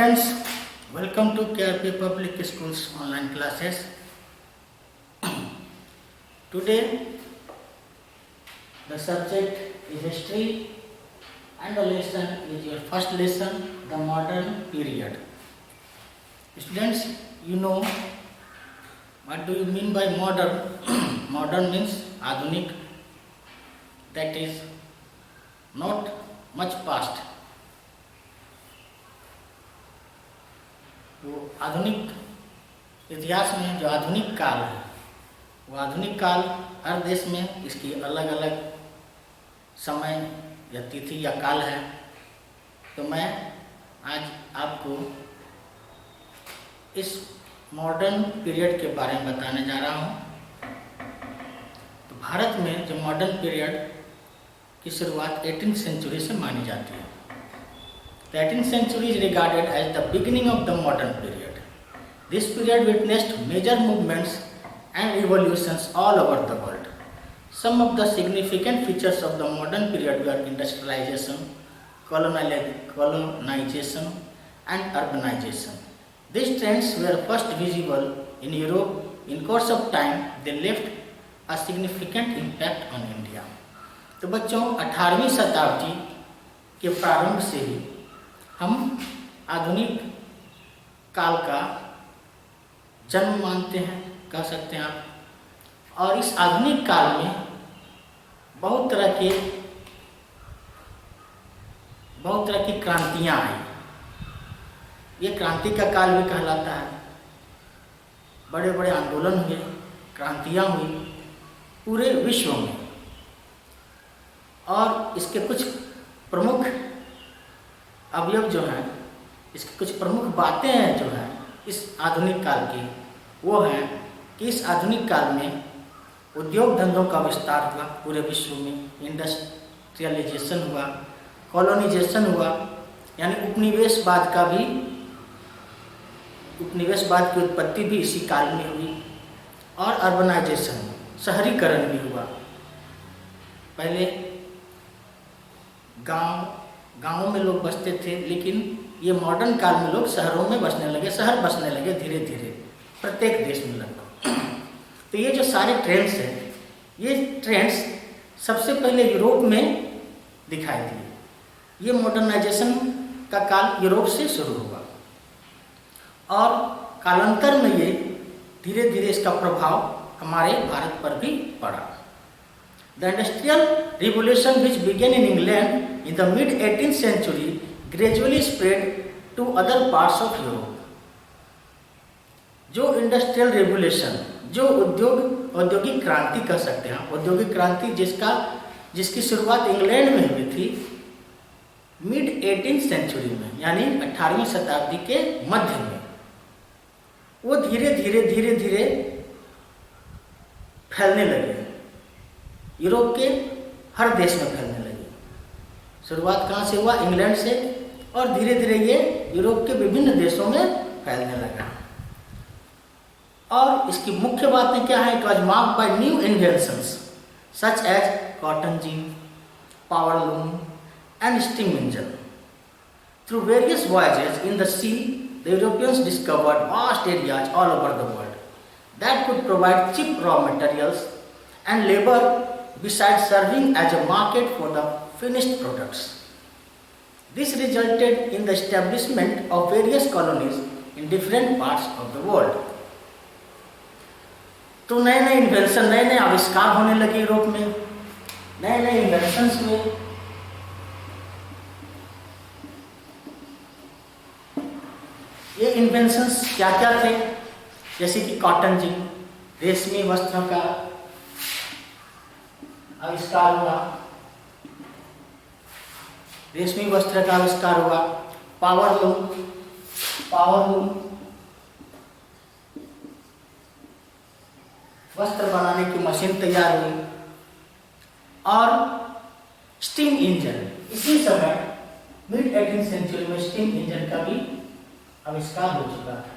students, welcome to KRP Public Schools online classes. Today the subject is history and the lesson is your first lesson, the modern period. Students, you know what do you mean by modern? Modern means आधुनिक, that is not much past. वो आधुनिक इतिहास में जो आधुनिक काल है, वो आधुनिक काल हर देश में इसकी अलग अलग समय या तिथि या काल है। तो मैं आज आपको इस मॉडर्न पीरियड के बारे में बताने जा रहा हूँ। तो भारत में जो मॉडर्न पीरियड की शुरुआत 18th सेंचुरी से मानी जाती है। The 18th century is regarded as the beginning of the modern period. This period witnessed major movements and revolutions all over the world. Some of the significant features of the modern period were industrialization, colonization, and urbanization. These trends were first visible in Europe. In course of time, they left a significant impact on India. तो बच्चों, 18वीं शताब्दी के प्रारंभ से ही हम आधुनिक काल का जन्म मानते हैं, कह सकते हैं आप। और इस आधुनिक काल में बहुत तरह की क्रांतियाँ आई। ये क्रांति का काल भी कहलाता है। बड़े बड़े आंदोलन हुए, क्रांतियाँ हुई पूरे विश्व में। और इसके कुछ प्रमुख अवयव जो हैं, इसकी कुछ प्रमुख बातें हैं जो हैं इस आधुनिक काल की, वो हैं कि इस आधुनिक काल में उद्योग धंधों का विस्तार हुआ पूरे विश्व में, इंडस्ट्रियलाइजेशन हुआ, कॉलोनाइजेशन हुआ, यानी उपनिवेशवाद की उत्पत्ति भी इसी काल में हुई, और अर्बनाइजेशन, शहरीकरण भी हुआ। पहले गाँवों में लोग बसते थे, लेकिन ये मॉडर्न काल में लोग शहरों में बसने लगे, शहर बसने लगे धीरे धीरे प्रत्येक देश में लगभग। तो ये जो सारे ट्रेंड्स हैं, ये ट्रेंड्स सबसे पहले यूरोप में दिखाई दिए। ये मॉडर्नाइजेशन का काल यूरोप से शुरू हुआ और कालांतर में ये धीरे धीरे इसका प्रभाव हमारे भारत पर भी पड़ा। The Industrial Revolution, which began in England in the mid-18th century, gradually spread to other parts of Europe. जो इंडस्ट्रियल रेवोल्यूशन, जो औद्योगिक क्रांति कह सकते हैं, औद्योगिक क्रांति जिसकी शुरुआत इंग्लैंड में हुई थी mid-18th सेंचुरी में, यानी 18वीं शताब्दी के मध्य में, वो धीरे धीरे फैलने लगे। यूरोप के हर देश में फैलने लगी। शुरुआत कहाँ से हुआ? इंग्लैंड से, और धीरे धीरे ये यूरोप के विभिन्न देशों में फैलने लगा। और इसकी मुख्य बातें क्या है? It was marked by new inventions such as cotton gin, power loom and steam engine. Through various voyages in the sea, the Europeans discovered vast areas all over the world that could provide cheap raw materials and labor, besides serving as a market for the finished products. This resulted in the establishment of various colonies in different parts of the world. तो नए invention, नए आविष्कार होने लगे Europe में, नए inventions हुए। ये इन्वेंशंस क्या थे? जैसे कि कॉटन जी, रेशमी वस्त्रों का आविष्कार हुआ, रेशमी वस्त्र का आविष्कार हुआ। पावर लूम वस्त्र बनाने की मशीन तैयार हुई, और स्टीम इंजन इसी समय mid-18th सेंचुरी में स्टीम इंजन का भी आविष्कार हो चुका था।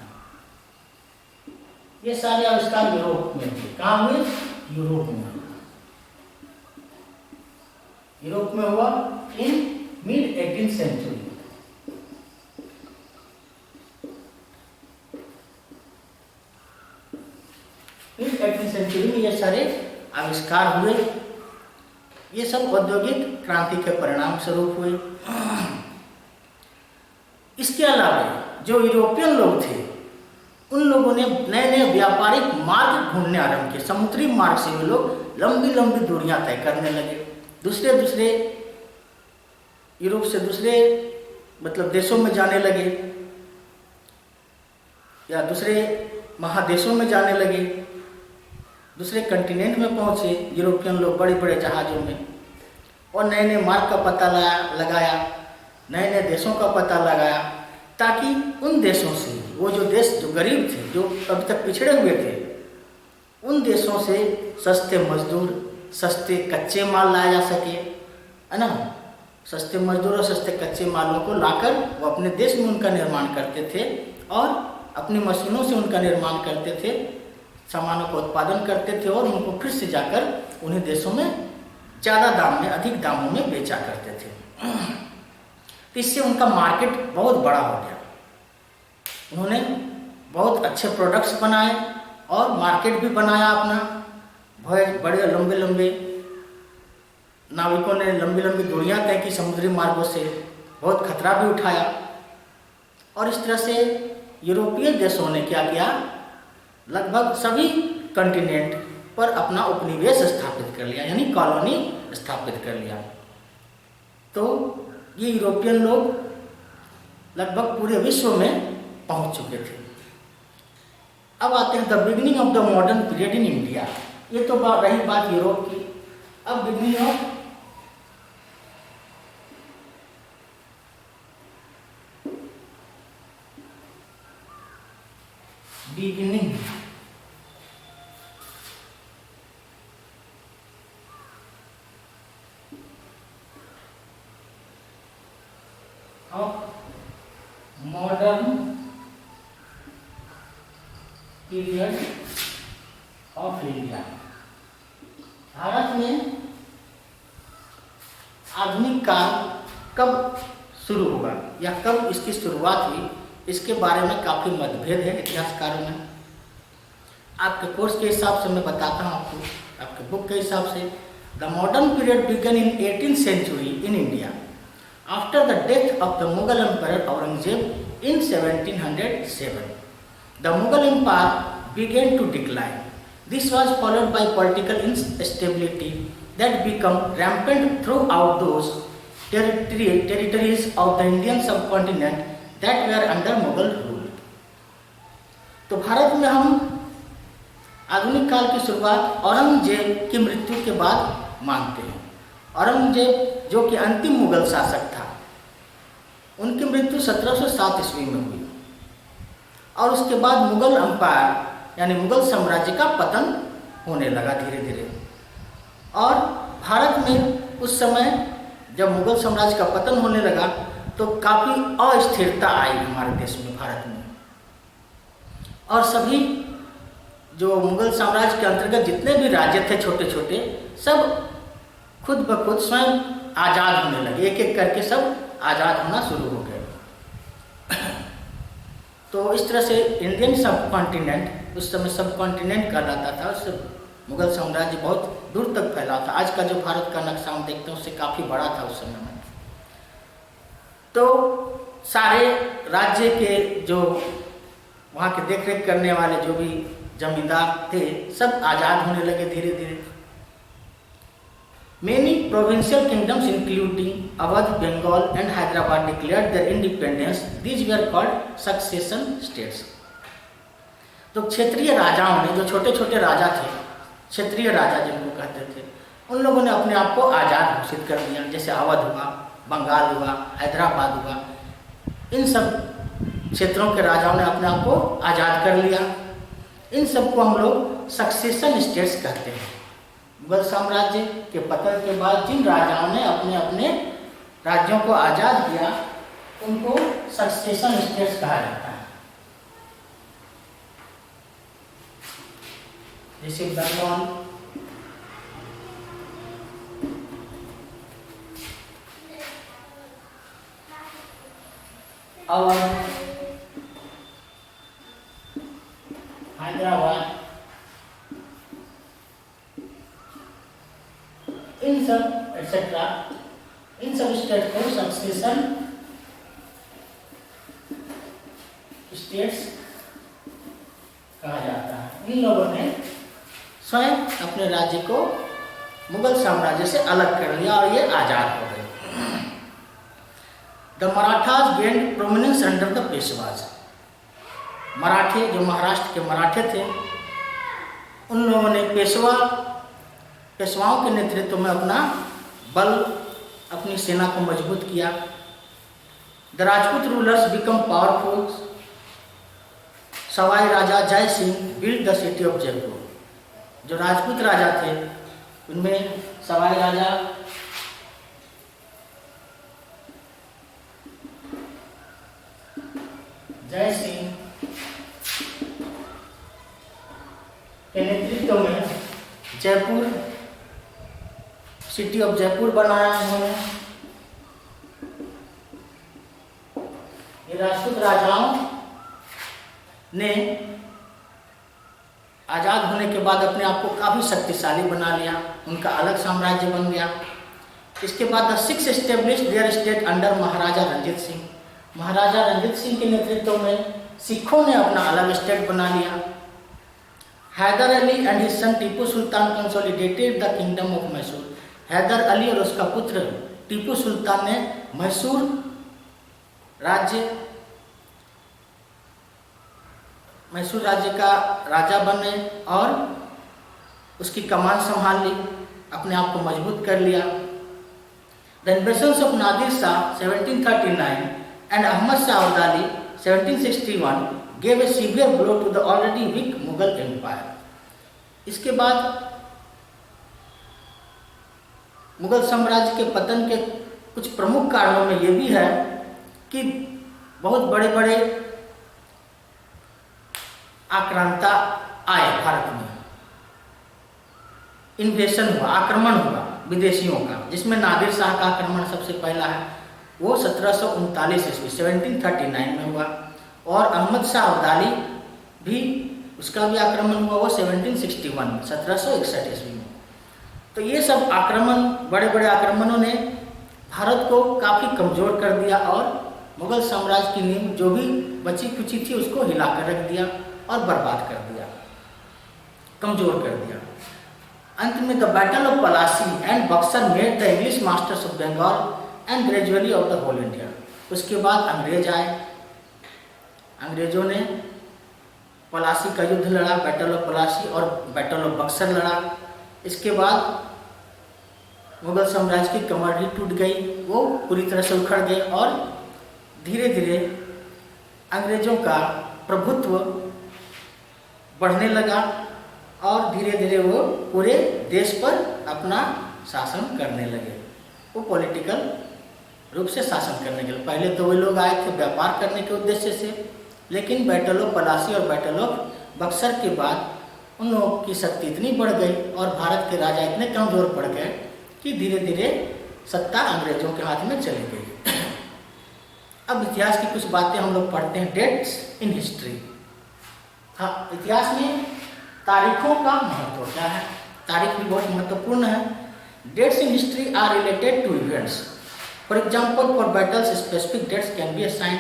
ये सारे आविष्कार यूरोप में थे। कहाँ हुए? यूरोप में हुआ इन mid-18th सेंचुरी। फिर 18वीं सेंचुरी में ये सारे आविष्कार हुए। ये सब औद्योगिक क्रांति के परिणाम स्वरूप हुए। इसके अलावा जो यूरोपियन लोग थे, उन लोगों ने नए नए व्यापारिक मार्ग ढूंढने आरंभ किए। समुद्री मार्ग से वे लोग लंबी लंबी दूरियां तय करने लगे। दूसरे दूसरे यूरोप से दूसरे मतलब देशों में जाने लगे या दूसरे महादेशों में जाने लगे, दूसरे कंटिनेंट में पहुंचे यूरोपियन लोग बड़े बड़े जहाज़ों में, और नए नए मार्ग का पता लगाया, नए नए देशों का पता लगाया, ताकि उन देशों से, वो जो देश जो गरीब थे, जो अभी तक पिछड़े हुए थे, उन देशों से सस्ते मजदूर, सस्ते कच्चे माल लाया जा सके, है ना। सस्ते मजदूर और सस्ते कच्चे मालों को लाकर वो अपने देश में उनका निर्माण करते थे और अपनी मशीनों से उनका निर्माण करते थे, सामानों का उत्पादन करते थे और उनको फिर से जाकर उन्हीं देशों में ज़्यादा दाम में, अधिक दामों में बेचा करते थे। तो इससे उनका मार्केट बहुत बड़ा हो गया। उन्होंने बहुत अच्छे प्रोडक्ट्स बनाए और मार्केट भी बनाया अपना। बहुत बड़े लंबे लंबे नाविकों ने लंबी लंबी दूरियां तय की समुद्री मार्गों से, बहुत खतरा भी उठाया। और इस तरह से यूरोपीय देशों ने क्या किया, लगभग सभी कंटिनेंट पर अपना उपनिवेश स्थापित कर लिया, यानी कॉलोनी स्थापित कर लिया। तो ये यूरोपियन लोग लगभग पूरे विश्व में पहुंच चुके थे। अब आते हैं the beginning of the modern period in India. ये तो रही बात यूरोप की। अब beginning of modern period of India. Bharat में आधुनिक काल कब शुरू हुआ या कब इसकी शुरुआत हुई, इसके बारे में काफ़ी मतभेद है इतिहासकारों में। आपके कोर्स के हिसाब से मैं बताता हूँ आपको, आपके बुक के हिसाब से। The modern period began in 18th century in India after the death of the Mughal emperor Aurangzeb in 1707. The Mughal Empire began to decline. This was followed by political instability that became rampant throughout those territories of the Indian subcontinent that were under Mughal rule. तो भारत में हम आधुनिक काल की शुरुआत औरंगजेब की मृत्यु के बाद मानते हैं। औरंगजेब जो कि अंतिम मुगल शासक था, उनकी मृत्यु 1707 ईस्वी में हुई और उसके बाद मुगल एम्पायर यानी मुगल साम्राज्य का पतन होने लगा धीरे धीरे। और भारत में उस समय जब मुगल साम्राज्य का पतन होने लगा तो काफ़ी अस्थिरता आई हमारे देश में, भारत में। और सभी जो मुगल साम्राज्य के अंतर्गत जितने भी राज्य थे छोटे छोटे, सब खुद ब खुद स्वयं आज़ाद होने लगे, एक एक करके सब आज़ाद होना शुरू हो गए। तो इस तरह से इंडियन सब कॉन्टिनेंट, उस समय सब कॉन्टिनेंट कहलाता था, उससे मुगल साम्राज्य बहुत दूर तक फैला था। आज का जो भारत का नक्शा हम देखते हैं उससे काफ़ी बड़ा था उस समय में। तो सारे राज्य के जो वहाँ के देख रेख करने वाले जो भी जमींदार थे, सब आज़ाद होने लगे धीरे धीरे। Many provincial kingdoms including Awadh, Bengal and Hyderabad declared their independence. These were called succession states. तो क्षेत्रीय राजाओं ने, जो छोटे छोटे राजा थे, क्षेत्रीय राजा जिनको कहते थे, उन लोगों ने अपने आप को आज़ाद घोषित कर दिया। जैसे अवध हुआ, बंगाल हुआ, हैदराबाद हुआ, इन सब क्षेत्रों के राजाओं ने अपने आप को आज़ाद कर लिया। इन सबको हम लोग सक्सेशन स्टेट्स कहते हैं। मुगल साम्राज्य के पतन के बाद जिन राजाओं ने अपने अपने राज्यों को आज़ाद किया, उनको सक्सेशन स्टेट्स कहा जाता है। जैसे बंगाल, अवध, हैदराबाद, इन सब एटसेट्रा, इन सब स्टेट को सक्सेशन स्टेट्स कहा जाता है। इन लोगों ने स्वयं अपने राज्य को मुगल साम्राज्य से अलग कर लिया और ये आजाद हो गए। The Marathas gained prominence under the Peshwas. मराठे, जो महाराष्ट्र के मराठे थे, उन लोगों ने पेशवाओं के नेतृत्व में अपना बल, अपनी सेना को मजबूत किया। The Rajput rulers become powerful. Sawai Raja Jai Singh build the city of Jaipur. जो राजपूत राजा थे उनमें सवाई राजा जय सिंह के नेतृत्व में जयपुर, सिटी ऑफ जयपुर बनाया उन्होंने। ये राजपूत राजाओं ने आजाद होने के बाद अपने आप को काफी शक्तिशाली बना लिया, उनका अलग साम्राज्य बन गया। इसके बाद the Sikhs established their state under Maharaja Ranjit Singh. Maharaja Ranjit Singh के नेतृत्व में सिखों ने अपना अलग स्टेट बना लिया। Hyder Ali and his son Tipu Sultan consolidated the kingdom of Mysore. Hyder Ali और उसका पुत्र टीपू सुल्तान ने मैसूर राज्य का राजा बने और उसकी कमान संभाल ली, अपने आप को मजबूत कर लिया। The invasions of Nadir Shah 1739 and Ahmad Shah Abdali 1761 gave a severe blow to the already weak Mughal empire. इसके बाद मुगल साम्राज्य के पतन के कुछ प्रमुख कारणों में ये भी है कि बहुत बड़े बड़े आक्रांता आए भारत में, इन्वेशन हुआ, आक्रमण हुआ विदेशियों का, जिसमें नादिर शाह का आक्रमण सबसे पहला है, वो 1739 ईस्वी 1739 में हुआ। और अहमद शाह अब्दाली भी, उसका भी आक्रमण हुआ, वो 1761 में, 1761 ईस्वी में। तो ये सब आक्रमण, बड़े बड़े आक्रमणों ने भारत को काफ़ी कमज़ोर कर दिया और मुगल साम्राज्य की नींव जो भी बची कुची थी उसको हिला कर रख दिया और बर्बाद कर दिया, कमज़ोर कर दिया। अंत में the battle of Plassey and Buxar made the English masters of Bengal and gradually of the whole India. उसके बाद अंग्रेज आए, अंग्रेजों ने पलासी का युद्ध लड़ा, बैटल ऑफ पलासी, और बैटल ऑफ बक्सर लड़ा। इसके बाद मुगल साम्राज्य की कमर ही टूट गई, वो पूरी तरह से उखड़ गए और धीरे धीरे अंग्रेजों का प्रभुत्व बढ़ने लगा और धीरे धीरे वो पूरे देश पर अपना शासन करने लगे। वो पॉलिटिकल रूप से शासन करने के लिए, पहले तो वे लोग आए थे व्यापार करने के उद्देश्य से, लेकिन बैटल ऑफ पलासी और बैटल ऑफ बक्सर के बाद उन लोगों की शक्ति इतनी बढ़ गई और भारत के राजा इतने कमजोर पड़ गए कि धीरे धीरे सत्ता अंग्रेजों के हाथ में चली गई। अब इतिहास की कुछ बातें हम लोग पढ़ते हैं। Dates in history. हाँ, इतिहास में तारीखों का महत्व क्या है? तारीख भी बहुत महत्वपूर्ण है। Dates in history are related to events. For example, for battles specific dates can be assigned,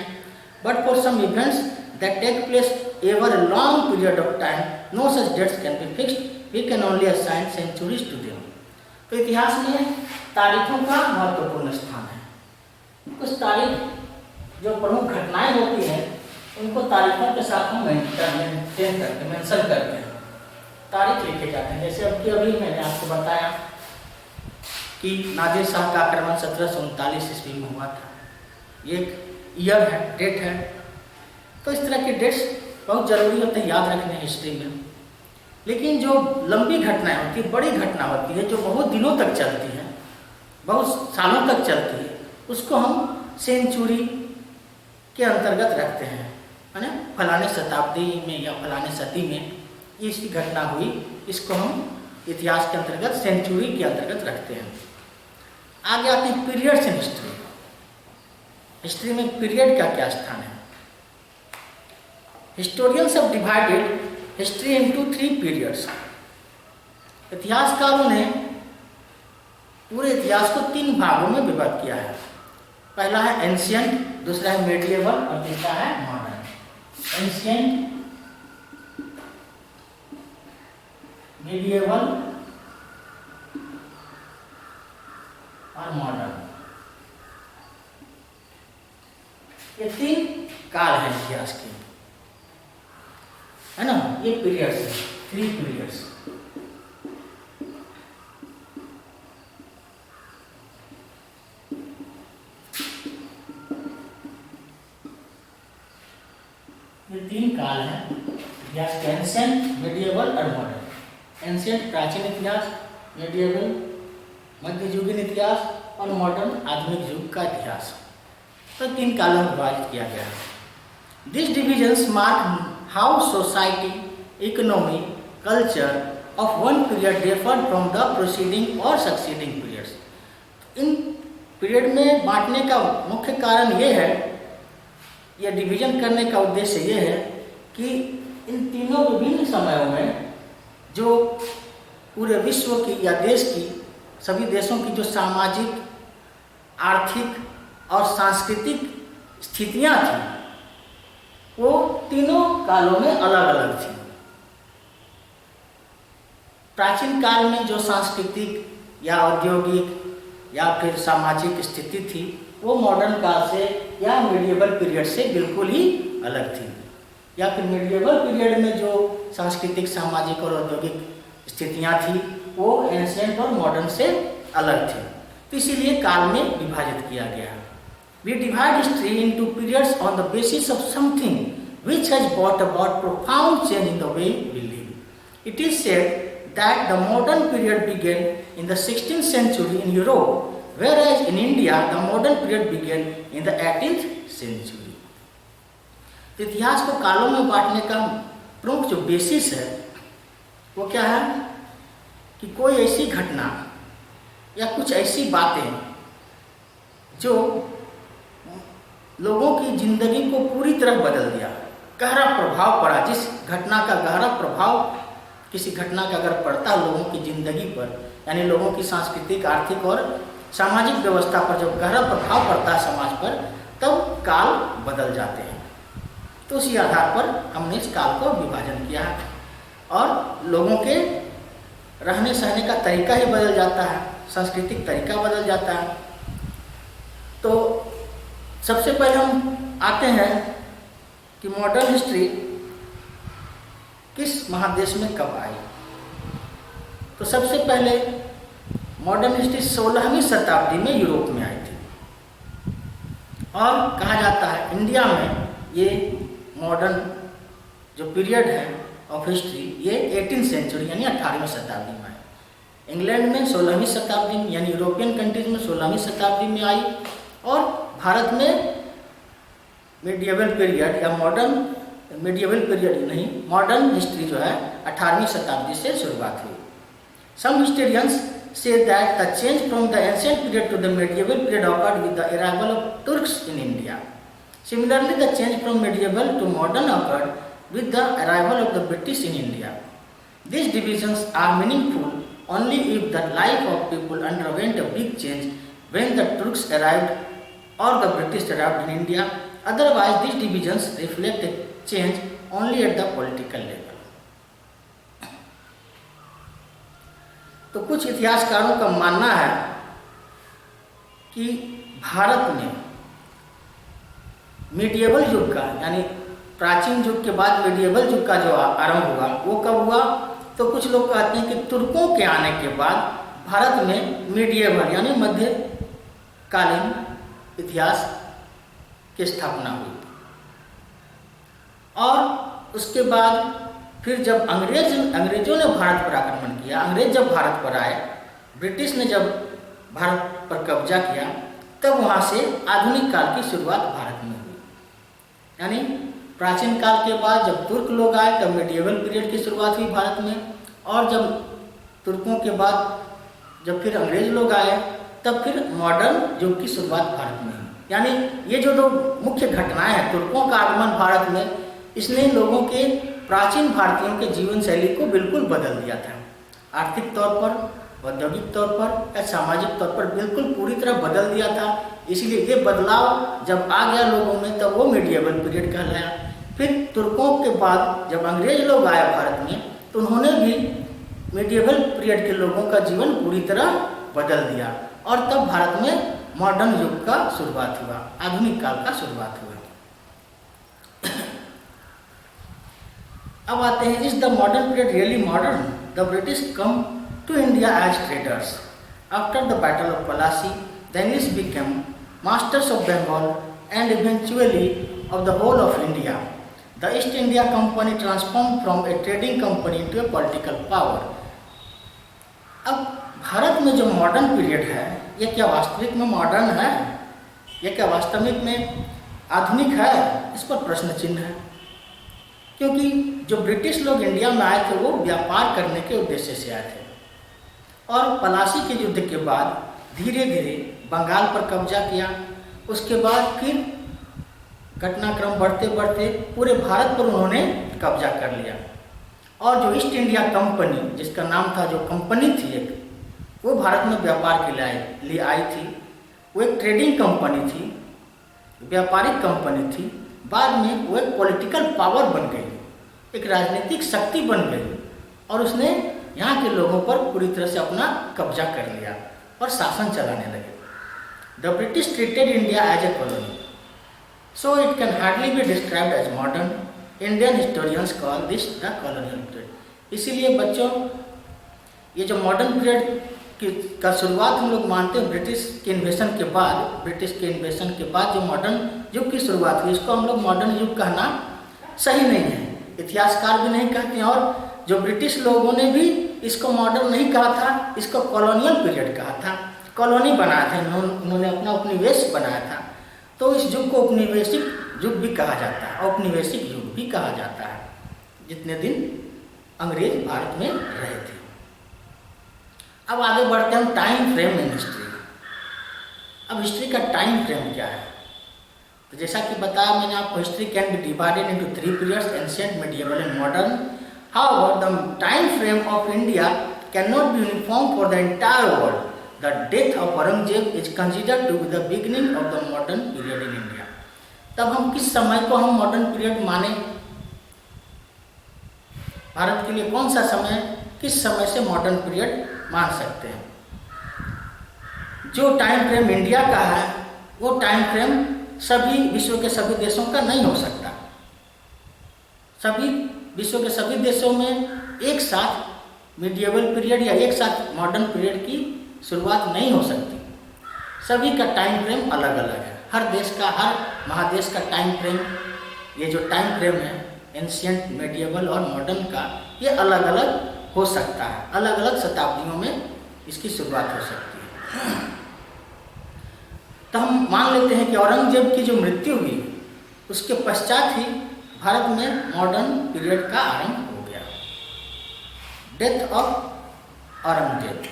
but for some events that take place over a long period of time, no such dates can be fixed. We can only assign centuries to them. तो इतिहास में तारीखों का महत्वपूर्ण स्थान है। कुछ तारीख जो प्रमुख घटनाएं होती हैं उनको तारीखों के साथ हम मेंशन करते हैं, तारीख लिखे जाते हैं। जैसे अभी मैंने आपको बताया कि नादिर शाह का आक्रमण 1739 ईस्वी में हुआ था, ये ईयर है, डेट है। तो इस तरह के डेट्स बहुत ज़रूरी होते हैं याद रखने हिस्ट्री में। लेकिन जो लंबी घटनाएं होती है, बड़ी घटना होती है, जो बहुत दिनों तक चलती है, बहुत सालों तक चलती है, उसको हम सेंचुरी के अंतर्गत रखते हैं, है ना। फलाने शताब्दी में या फलाने सदी में ये इसकी घटना हुई, इसको हम इतिहास के अंतर्गत, सेंचुरी के अंतर्गत रखते हैं। आगे आते हैं पीरियड्स इन हिस्ट्री। हिस्ट्री में पीरियड का क्या स्थान है? Historians have divided history into 3 periods. इतिहासकारों ने पूरे इतिहास को 3 भागों में विभक्त किया है। पहला है एंशियंट, दूसरा है मेडिएवल और तीसरा है मॉडर्न। एंशियंट, मेडिएवल और मॉडर्न, ये 3 काल है इतिहास के, है ना। ये पीरियड्स है, 3 पीरियड्स। ये 3 काल है इतिहास के, एंशिएंट, मेडिएवल और मॉडर्न। एंशिएंट प्राचीन इतिहास, मेडिएवल मध्ययुगीन इतिहास और मॉडर्न आधुनिक युग का इतिहास। तो 3 कालों में विभाजित किया गया है। This divisions mark how society, economy, culture of one period deferred from the proceeding और सक्सीडिंग पीरियड्स। इन पीरियड में बांटने का मुख्य कारण ये है, यह डिवीजन करने का उद्देश्य ये है कि इन तीनों विभिन्न समयों में जो पूरे विश्व की या देश की, सभी देशों की जो सामाजिक, आर्थिक और सांस्कृतिक स्थितियां थी, वो तीनों कालों में अलग अलग थी। प्राचीन काल में जो सांस्कृतिक या औद्योगिक या फिर सामाजिक स्थिति थी, वो मॉडर्न काल से या मेडिएवल पीरियड से बिल्कुल ही अलग थी। या फिर मेडिएवल पीरियड में जो सांस्कृतिक, सामाजिक और औद्योगिक स्थितियां थी, वो एंशिएंट और मॉडर्न से अलग थी। तो इसीलिए काल में विभाजित किया गया। We divide history into periods on the basis of something which has brought about profound change in the way we live. It is said that the modern period began in the 16th century in Europe, whereas in India the modern period began in the 18th century. इतिहास को कालों में बांटने का प्रमुख जो basis है वो क्या है कि कोई ऐसी घटना या कुछ ऐसी बातें जो लोगों की जिंदगी को पूरी तरह बदल दिया, गहरा प्रभाव पड़ा। जिस घटना का गहरा प्रभाव किसी घटना का अगर पड़ता है लोगों की जिंदगी पर, यानी लोगों की सांस्कृतिक, आर्थिक और सामाजिक व्यवस्था पर जब गहरा प्रभाव पड़ता है समाज पर, तब काल बदल जाते हैं। तो उसी आधार पर हमने इस काल को विभाजन किया है और लोगों के रहने सहने का तरीका ही बदल जाता है, सांस्कृतिक तरीका बदल जाता है। तो सबसे पहले हम आते हैं कि मॉडर्न हिस्ट्री किस महादेश में कब आई। तो सबसे पहले मॉडर्न हिस्ट्री 16वीं शताब्दी में यूरोप में आई थी और कहा जाता है इंडिया में ये मॉडर्न जो पीरियड है ऑफ हिस्ट्री ये 18th सेंचुरी यानी 18वीं शताब्दी में आई। इंग्लैंड में 16वीं शताब्दी में, यानी यूरोपियन कंट्रीज में 16वीं शताब्दी में आई और भारत में मेडिएवल पीरियड या मॉडर्न, मेडिएवल पीरियड नहीं, मॉडर्न हिस्ट्री जो है 18वीं शताब्दी से शुरुआत हुई। Some historians say that the change from the ancient period to the medieval period occurred with the arrival of Turks in India. Similarly, the change from medieval to modern occurred with the arrival of the British in India. These divisions are meaningful only if the life of people underwent a big change when the Turks arrived or the British arrived in India. Otherwise, these divisions reflect a change only at the political level. तो कुछ इतिहासकारों का मानना है कि भारत में medieval युग का, यानी प्राचीन युग के बाद मीडिएवल युग का जो आरंभ हुआ वो कब हुआ। तो कुछ लोग कहते हैं कि तुर्कों के आने के बाद भारत में मीडिएवल यानी मध्यकालीन इतिहास की स्थापना हुई और उसके बाद फिर जब अंग्रेजों ने भारत पर आक्रमण किया, अंग्रेज जब भारत पर आए, ब्रिटिश ने जब भारत पर कब्जा किया, तब वहाँ से आधुनिक काल की शुरुआत भारत में हुई। यानी प्राचीन काल के बाद जब तुर्क लोग आए तब मेडिएवल पीरियड की शुरुआत हुई भारत में, और जब तुर्कों के बाद जब फिर अंग्रेज लोग आए तब फिर मॉडर्न युग की शुरुआत भारत में हुई। यानी ये जो दो मुख्य घटनाएं हैं, तुर्कों का आगमन भारत में, इसने लोगों के, प्राचीन भारतीयों के जीवन शैली को बिल्कुल बदल दिया था। आर्थिक तौर पर, औद्योगिक तौर पर या सामाजिक तौर पर बिल्कुल पूरी तरह बदल दिया था। इसलिए ये बदलाव जब आ गया लोगों में तब वो मीडिएवल पीरियड कहलाया। फिर तुर्कों के बाद जब अंग्रेज लोग आए भारत में तो उन्होंने भी मीडिएवल पीरियड के लोगों का जीवन पूरी तरह बदल दिया और तब भारत में मॉडर्न युग का शुरुआत हुआ, आधुनिक काल का शुरुआत हुआ। अब आते हैं, is the modern period really modern? The British come to India as traders. After the battle of Plassey the English became masters of Bengal and eventually of the whole of India. The East India Company transform from a trading company to a political power. अब भारत में जो modern period है ये क्या वास्तविक में modern है? ये क्या वास्तविक में आधुनिक है? इस पर प्रश्न चिन्ह है, क्योंकि जो ब्रिटिश लोग इंडिया में आए थे वो व्यापार करने के उद्देश्य से आए थे और पलासी के युद्ध के बाद धीरे धीरे बंगाल पर कब्जा किया। उसके बाद फिर घटनाक्रम बढ़ते बढ़ते पूरे भारत पर उन्होंने कब्जा कर लिया और जो ईस्ट इंडिया कंपनी, जिसका नाम था, जो कंपनी थी एक, वो भारत में व्यापार के लिए आई थी। वो एक ट्रेडिंग कंपनी थी, व्यापारिक कंपनी थी। बाद में वो एक पॉलिटिकल पावर बन गई, एक राजनीतिक शक्ति बन गई और उसने यहाँ के लोगों पर पूरी तरह से अपना कब्जा कर लिया और शासन चलाने लगे। The British treated India as a colony, so it can hardly be described as modern. Indian historians call this the colonial period. इसीलिए बच्चों, ये जो मॉडर्न पीरियड का शुरुआत हम लोग मानते हैं ब्रिटिश के इन्वेशन के बाद, ब्रिटिश के इन्वेशन के बाद जो मॉडर्न युग की शुरुआत हुई, इसको हम लोग मॉडर्न युग कहना सही नहीं है। इतिहासकार भी नहीं कहते हैं और जो ब्रिटिश लोगों ने भी इसको मॉडर्न नहीं कहा था, इसको कॉलोनियल पीरियड कहा था। कॉलोनी बनाया था इन्होंने, अपना उपनिवेश बनाया था, तो इस युग को उपनिवेशिक युग भी कहा जाता है, औपनिवेशिक युग भी कहा जाता है, जितने दिन अंग्रेज भारत में रहे थे। अब आगे बढ़ते हैं हम टाइम फ्रेम इन हिस्ट्री। अब हिस्ट्री का टाइम फ्रेम क्या है? तो जैसा कि बताया मैंने आपको, history can be divided into 3 periods, ancient, medieval and modern. However the time frame of India can not be uniform for the entire world. The death of Aurangzeb is considered to be the beginning of the modern period in India. तब हम किस समय को हम modern period माने? भारत के लिए कौन सा समय, किस समय से मॉडर्न पीरियड मान सकते हैं? जो टाइम फ्रेम इंडिया का है वो टाइम फ्रेम सभी विश्व के सभी देशों का नहीं हो सकता। सभी विश्व के सभी देशों में एक साथ मीडिएवल पीरियड या एक साथ मॉडर्न पीरियड की शुरुआत नहीं हो सकती। सभी का टाइम फ्रेम अलग अलग है। हर देश का, हर महादेश का टाइम फ्रेम, ये जो टाइम फ्रेम है एंशिएंट, मेडिएवल और मॉडर्न का, ये अलग अलग हो सकता है। अलग अलग शताब्दियों में इसकी शुरुआत हो सकती है। तो हम मान लेते हैं कि औरंगजेब की जो मृत्यु हुई उसके पश्चात ही भारत में मॉडर्न पीरियड का आरंभ हो गया। Death of Aurangzeb,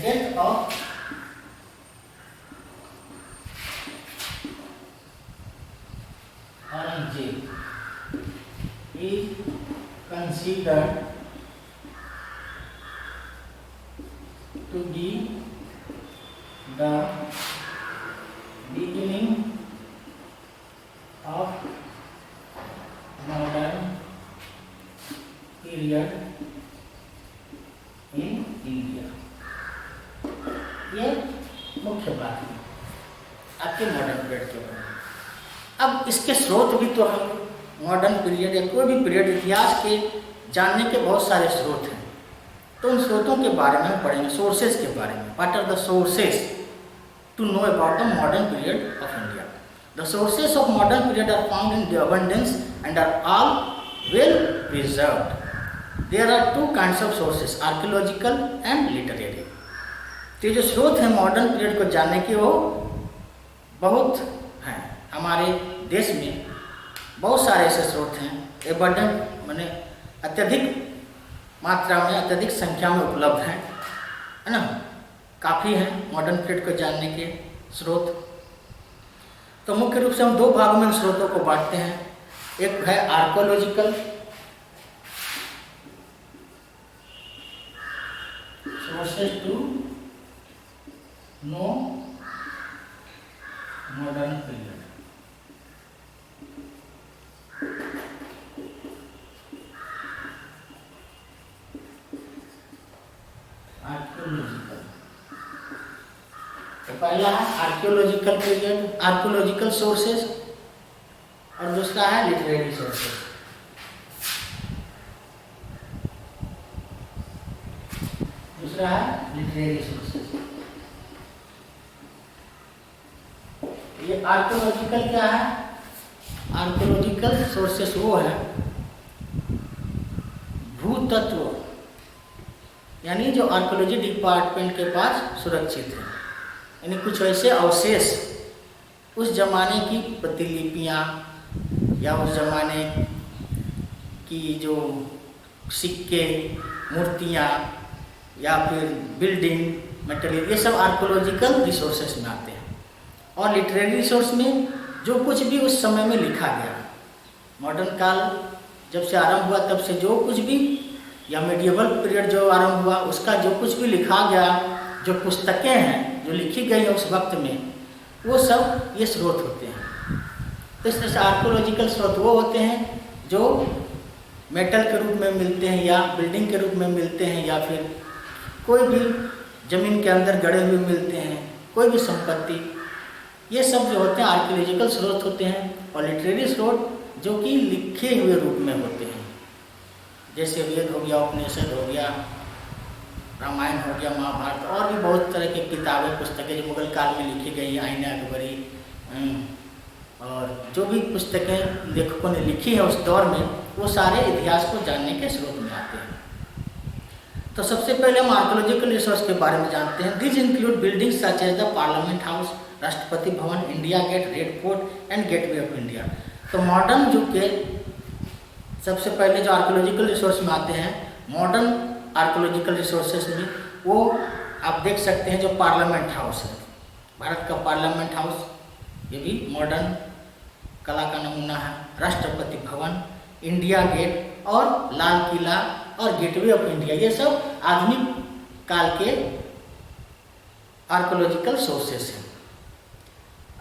death of Aurangzeb is considered to be the beginning of modern period in India। ये मुख्य बात है आपके मॉडर्न पीरियड के बारे में। अब इसके स्रोत भी तो हम मॉडर्न पीरियड या कोई भी पीरियड इतिहास के जानने के बहुत सारे स्रोत हैं, तो उन स्रोतों के बारे में पढ़ेंगे, सोर्सेज के बारे में। What are the sources to know about the modern period of India? The sources of modern period are found in the abundance and are all well preserved. There are 2 kinds of sources, archaeological and literary. तो जो स्रोत हैं modern period को जानने के वो बहुत हैं। हमारे देश में बहुत सारे ऐसे स्रोत हैं, एबंडेंट माने अत्यधिक मात्रा में, अत्यधिक संख्या में उपलब्ध हैं, है ना। काफ़ी हैं मॉडर्न पीरियड को जानने के स्रोत। तो मुख्य रूप से हम 2 भागों में स्रोतों को बांटते हैं। एक है archaeological sources to know modern period. Archaeological, तो पहला है आर्कियोलॉजिकल पीरियड, आर्कियोलॉजिकल सोर्सेस, और दूसरा है लिटरेरी सोर्सेस। दूसरा है लिटरेरी सोर्सेस। ये आर्कियोलॉजिकल क्या है? आर्कियोलॉजिकल सोर्सेस वो है भूतत्व, यानी जो आर्कियोलॉजी डिपार्टमेंट के पास सुरक्षित है, यानी कुछ ऐसे अवशेष उस जमाने की प्रतिलिपियां या उस जमाने की जो सिक्के, मूर्तियां या फिर बिल्डिंग मटेरियल, ये सब आर्कियोलॉजिकल रिसोर्सेस में आते हैं। और लिटरेरी रिसोर्स में जो कुछ भी उस समय में लिखा गया, मॉडर्न काल जब से आरंभ हुआ तब से जो कुछ भी, या मेडिएवल पीरियड जो आरंभ हुआ उसका जो कुछ भी लिखा गया, जो पुस्तकें हैं जो लिखी गई हैं उस वक्त में, वो सब ये स्रोत होते हैं। तो इस तरह से आर्कियोलॉजिकल स्रोत वो होते हैं जो मेटल के रूप में मिलते हैं या बिल्डिंग के रूप में मिलते हैं या फिर कोई भी जमीन के अंदर गड़े हुए मिलते हैं, कोई भी संपत्ति, ये सब जो होते हैं आर्कियोलॉजिकल स्रोत होते हैं। और लिटरेरी स्रोत जो कि लिखे हुए रूप में होते हैं, जैसे वेद हो गया, उपनिषद हो गया, रामायण हो गया, महाभारत, और भी बहुत तरह की किताबें, पुस्तकें जो मुगल काल में लिखी गई, आईन अकबरी, और जो भी पुस्तकें लेखकों ने लिखी है उस दौर में, वो सारे इतिहास को जानने के स्रोत में आते हैं। तो सबसे पहले हम आर्कियोलॉजिकल रिसोर्स के बारे में जानते हैं। This include buildings such as the Parliament House, Rashtrapati Bhavan, India Gate, Red Fort and Gateway of India. तो मॉडर्न युग के सबसे पहले जो आर्कियोलॉजिकल रिसोर्स में आते हैं, मॉडर्न आर्कियोलॉजिकल रिसोर्सेज में, वो आप देख सकते हैं जो पार्लियामेंट हाउस है, भारत का पार्लियामेंट हाउस, ये भी मॉडर्न कला का नमूना है। राष्ट्रपति भवन, इंडिया गेट और लाल किला और गेटवे ऑफ इंडिया, ये सब आधुनिक काल के आर्कियोलॉजिकल सोर्सेस हैं।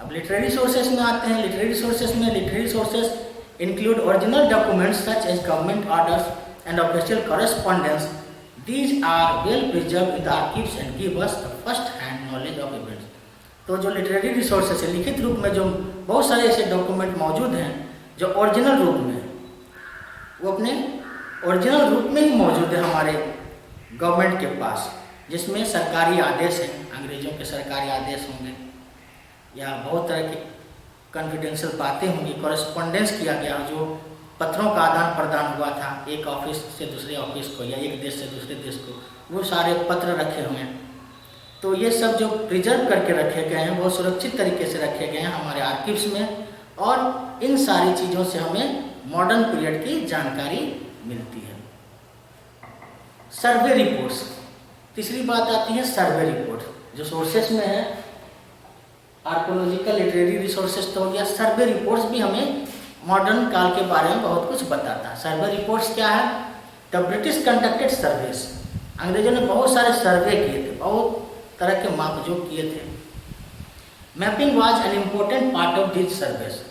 अब लिटरेरी सोर्सेस में आते हैं। Literary sources include original documents such as government orders and official correspondence. These are well preserved in the archives and give us the first hand knowledge of events. तो जो literary resources है, लिखित रूप में जो बहुत सारे ऐसे डॉक्यूमेंट मौजूद हैं जो ओरिजिनल रूप में, वो अपने ओरिजिनल रूप में ही मौजूद है हमारे गवर्नमेंट के पास, जिसमें सरकारी आदेश हैं, अंग्रेजों के सरकारी आदेश होंगे या बहुत तरह के कॉन्फिडेंशियल बातें होंगी, कॉरेस्पॉन्डेंस किया गया, जो पत्रों का आदान प्रदान हुआ था एक ऑफिस से दूसरे ऑफिस को या एक देश से दूसरे देश को, वो सारे पत्र रखे हुए हैं। तो ये सब जो प्रिजर्व करके रखे गए हैं वो सुरक्षित तरीके से रखे गए हैं हमारे आर्किव्स में, और इन सारी चीज़ों से हमें मॉडर्न पीरियड की जानकारी मिलती है। सर्वे रिपोर्ट्स, तीसरी बात आती है सर्वे रिपोर्ट, जो सोर्सेस में है आर्कियोलॉजिकल लिटरेरी रिसोर्सेस तो हो गया, सर्वे रिपोर्ट्स भी हमें मॉडर्न काल के बारे में बहुत कुछ बताता है। सर्वे रिपोर्ट्स क्या है? द ब्रिटिश कंडक्टेड सर्वेस, अंग्रेजों ने बहुत सारे सर्वे किए थे, बहुत तरह के मापजोक किए थे। Mapping was an important part of this surveys,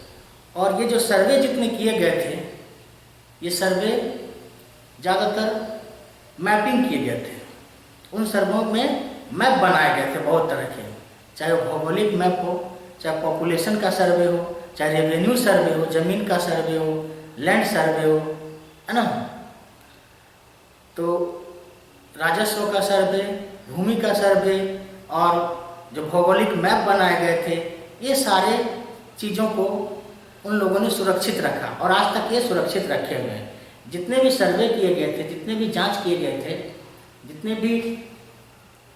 और ये जो सर्वे जितने किए गए थे, ये सर्वे ज़्यादातर मैपिंग किए गए थे। उन सर्वों में मैप बनाए गए थे बहुत तरह के, चाहे वो भौगोलिक मैप हो, चाहे पॉपुलेशन का सर्वे हो, चाहे रेवेन्यू सर्वे हो, जमीन का सर्वे हो, लैंड सर्वे हो, है ना, तो राजस्व का सर्वे, भूमि का सर्वे, और जो भौगोलिक मैप बनाए गए थे, ये सारे चीज़ों को उन लोगों ने सुरक्षित रखा और आज तक ये सुरक्षित रखे हुए हैं। जितने भी सर्वे किए गए थे, जितने भी जांच किए गए थे, जितने भी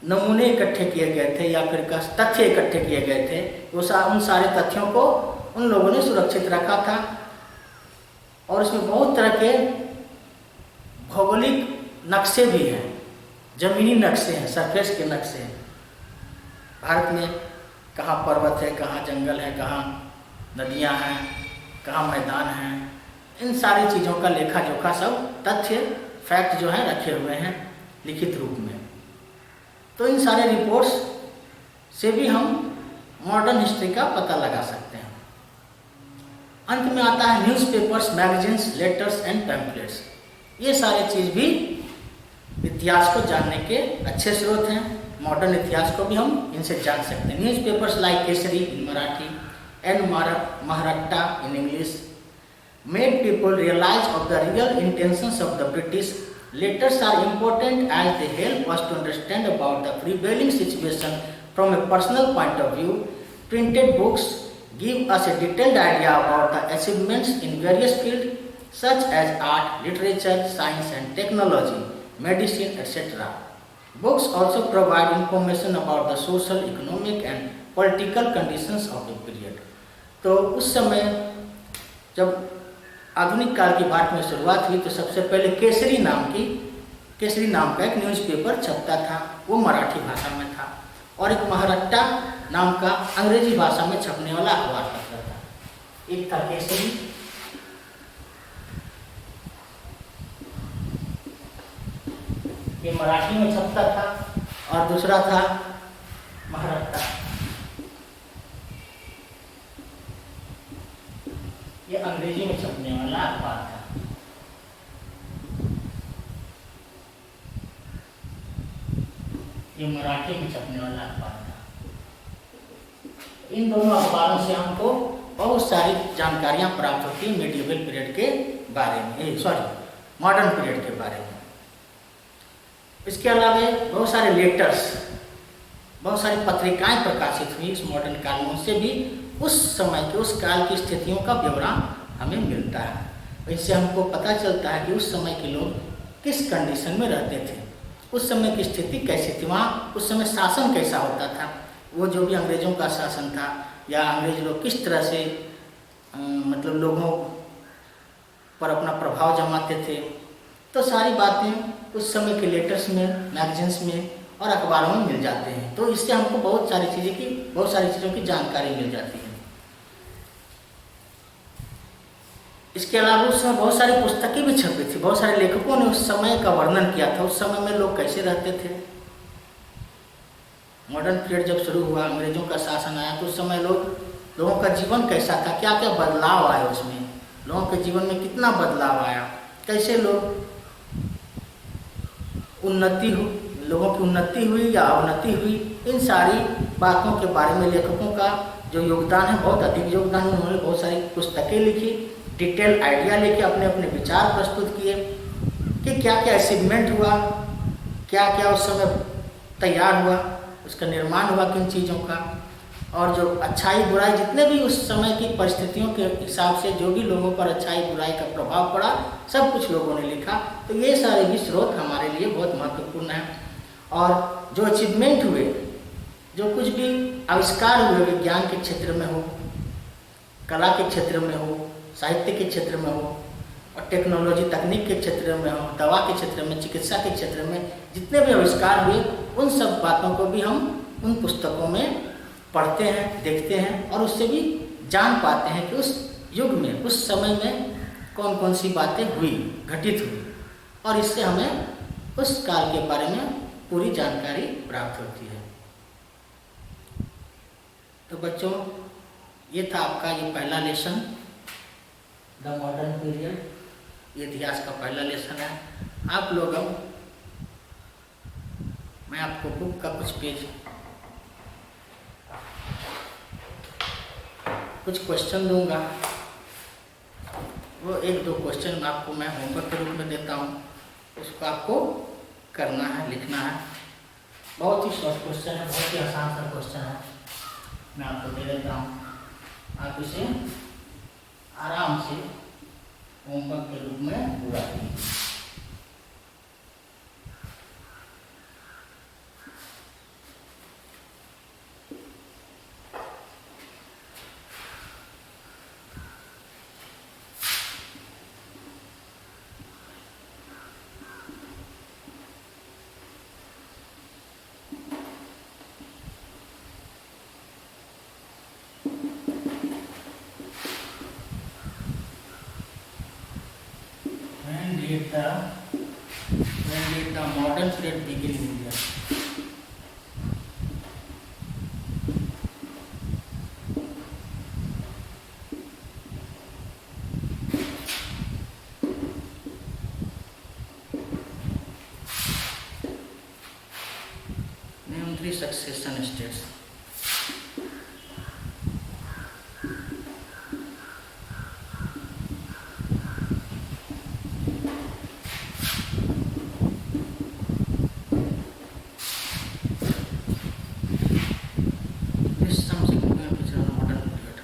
नमूने इकट्ठे किए गए थे या फिर तथ्य इकट्ठे किए गए थे, उन सारे तथ्यों को उन लोगों ने सुरक्षित रखा था। और इसमें बहुत तरह के भौगोलिक नक्शे भी हैं, जमीनी नक्शे हैं, सरफेस के नक्शे हैं। भारत में कहाँ पर्वत है, कहाँ जंगल है, कहाँ नदियाँ हैं, कहाँ मैदान हैं, इन सारी चीज़ों का लेखा जोखा सब तथ्य फैक्ट जो है रखे हुए हैं लिखित रूप में। तो इन सारे रिपोर्ट्स से भी हम मॉडर्न हिस्ट्री का पता लगा सकते हैं। अंत में आता है newspapers, magazines, letters and pamphlets. ये सारे चीज़ भी इतिहास को जानने के अच्छे स्रोत हैं। मॉडर्न इतिहास को भी हम इनसे जान सकते हैं। Newspapers like Kesari in Marathi and Maharashtra in English made people realize of the real intentions of the British. Letters are important as they help us to understand about the prevailing situation from a personal point of view. Printed books give us a detailed idea about the achievements in various fields such as art, literature, science and technology, medicine, etc. Books also provide information about the social, economic and political conditions of a period. तो उस समय जब आधुनिक काल की बात में शुरुआत हुई तो सबसे पहले केसरी नाम का एक न्यूज़पेपर छपता था। वो मराठी भाषा में था और एक महाराष्ट्र नाम का अंग्रेजी भाषा में छपने वाला अखबार पत्र था। एक था केसरी, ये मराठी में छपता था, और दूसरा था महाराष्ट्र, ये अंग्रेजी में छपने वाला अखबार था। ये मराठी में छपने वाला अखबार था। इन दोनों अखबारों से हमको बहुत सारी जानकारियां प्राप्त होती है मेडिएवल पीरियड के बारे में, मॉडर्न पीरियड के बारे में। इसके अलावा बहुत सारे लेटर्स, बहुत सारी पत्रिकाएं प्रकाशित हुई इस मॉडर्न काल में, उनसे भी उस समय के, उस काल की स्थितियों का ब्यौरा हमें मिलता है। इससे हमको पता चलता है कि उस समय के लोग किस कंडीशन में रहते थे, उस समय की स्थिति कैसी थी, वहाँ उस समय शासन कैसा होता था, वो जो भी अंग्रेज़ों का शासन था या अंग्रेज लोग किस तरह से मतलब लोगों पर अपना प्रभाव जमाते थे। तो सारी बातें उस समय के लेटर्स में, मैगजीन्स में और अखबारों में मिल जाते हैं। तो इससे हमको बहुत सारी चीज़ों की जानकारी मिल जाती है। इसके अलावा उस समय बहुत सारी पुस्तकें भी छपी थी, बहुत सारे लेखकों ने उस समय का वर्णन किया था, उस समय में लोग कैसे रहते थे। मॉडर्न पीरियड जब शुरू हुआ, अंग्रेजों का शासन आया, तो उस समय लोगों का जीवन कैसा था, क्या क्या बदलाव आया उसमें, लोगों के जीवन में कितना बदलाव आया, कैसे लोग लोगों की उन्नति हुई या अवनति हुई। इन सारी बातों के बारे में लेखकों का जो योगदान है, बहुत अधिक योगदान है। उन्होंने बहुत सारी पुस्तकें लिखी, डिटेल आइडिया लेके अपने अपने विचार प्रस्तुत किए कि क्या क्या अचीवमेंट हुआ, क्या क्या उस समय तैयार हुआ, उसका निर्माण हुआ किन चीज़ों का, और जो अच्छाई बुराई, जितने भी उस समय की परिस्थितियों के हिसाब से जो भी लोगों पर अच्छाई बुराई का प्रभाव पड़ा, सब कुछ लोगों ने लिखा। तो ये सारे भी स्रोत हमारे लिए बहुत महत्वपूर्ण हैं। और जो अचीवमेंट हुए, जो कुछ भी आविष्कार हुए विज्ञान के क्षेत्र में हो, कला के क्षेत्र में हो, साहित्य के क्षेत्र में हो, और टेक्नोलॉजी तकनीक के क्षेत्र में हो, दवा के क्षेत्र में, चिकित्सा के क्षेत्र में, जितने भी आविष्कार हुए, उन सब बातों को भी हम उन पुस्तकों में पढ़ते हैं, देखते हैं, और उससे भी जान पाते हैं कि उस युग में, उस समय में कौन कौन सी बातें हुई, घटित हुई, और इससे हमें उस काल के बारे में पूरी जानकारी प्राप्त होती है। तो बच्चों, ये था आपका ये पहला लेसन, द मॉडर्न पीरियड, ये इतिहास का पहला लेसन है। आप लोग अब, मैं आपको बुक का कुछ क्वेश्चन दूंगा, वो 1-2 क्वेश्चन आपको मैं होमवर्क के रूप में देता हूँ, उसको आपको करना है, लिखना है। बहुत ही शॉर्ट क्वेश्चन है, बहुत ही आसान सा क्वेश्चन है, मैं आपको दे देता हूँ। आप इसे आराम से होमवर्क के रूप में पूरा कीजिए। When did the modern period begin in India? 3 succession states. This is some significant feature of the modern period.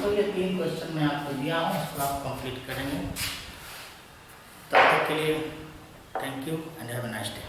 तो ये 3 क्वेश्चन मैं आपको दिया हूँ, इसको आप कंप्लीट करेंगे। तब तक के लिए thank you and have a nice day.